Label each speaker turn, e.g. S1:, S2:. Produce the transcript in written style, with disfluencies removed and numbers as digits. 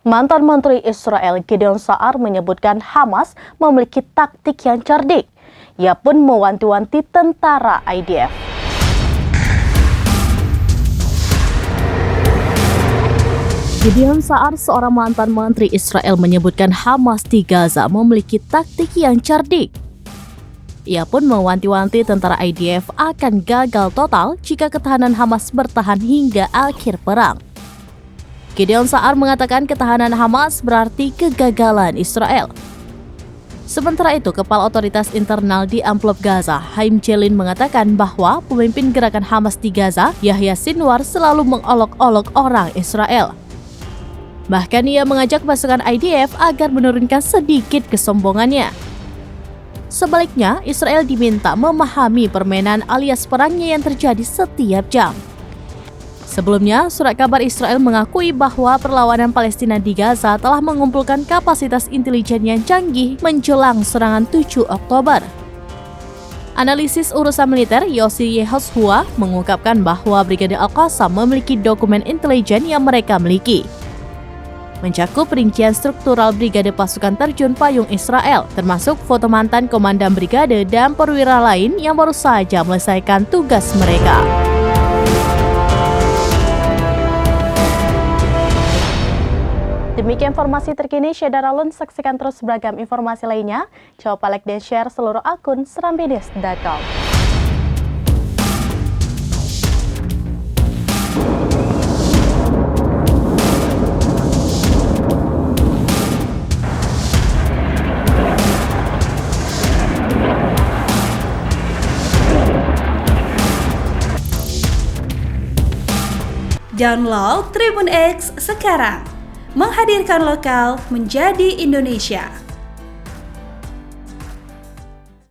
S1: Mantan Menteri Israel Gideon Sa'ar menyebutkan Hamas memiliki taktik yang cerdik. Ia pun mewanti-wanti tentara IDF. Gideon Sa'ar, seorang mantan Menteri Israel, menyebutkan Hamas di Gaza memiliki taktik yang cerdik. Ia pun mewanti-wanti tentara IDF akan gagal total jika ketahanan Hamas bertahan hingga akhir perang. Gideon Sa'ar mengatakan ketahanan Hamas berarti kegagalan Israel. Sementara itu, Kepala Otoritas Internal di Amplop Gaza, Haim Jelin, mengatakan bahwa pemimpin gerakan Hamas di Gaza, Yahya Sinwar, selalu mengolok-olok orang Israel. Bahkan ia mengajak pasukan IDF agar menurunkan sedikit kesombongannya. Sebaliknya, Israel diminta memahami permainan alias perangnya yang terjadi setiap jam. Sebelumnya, surat kabar Israel mengakui bahwa perlawanan Palestina di Gaza telah mengumpulkan kapasitas intelijen yang canggih menjelang serangan 7 Oktober. Analisis urusan militer Yossi Yehoshua mengungkapkan bahwa Brigade Al-Qassam memiliki dokumen intelijen yang mereka miliki. Mencakup rincian struktural brigade pasukan terjun payung Israel, termasuk foto mantan komandan brigade dan perwira lain yang baru saja menyelesaikan tugas mereka. Demikian informasi terkini Syedar Alun. Saksikan terus beragam informasi lainnya. Jangan lupa like dan share seluruh akun serambinews.com.
S2: Download Tribun X sekarang, menghadirkan lokal menjadi Indonesia.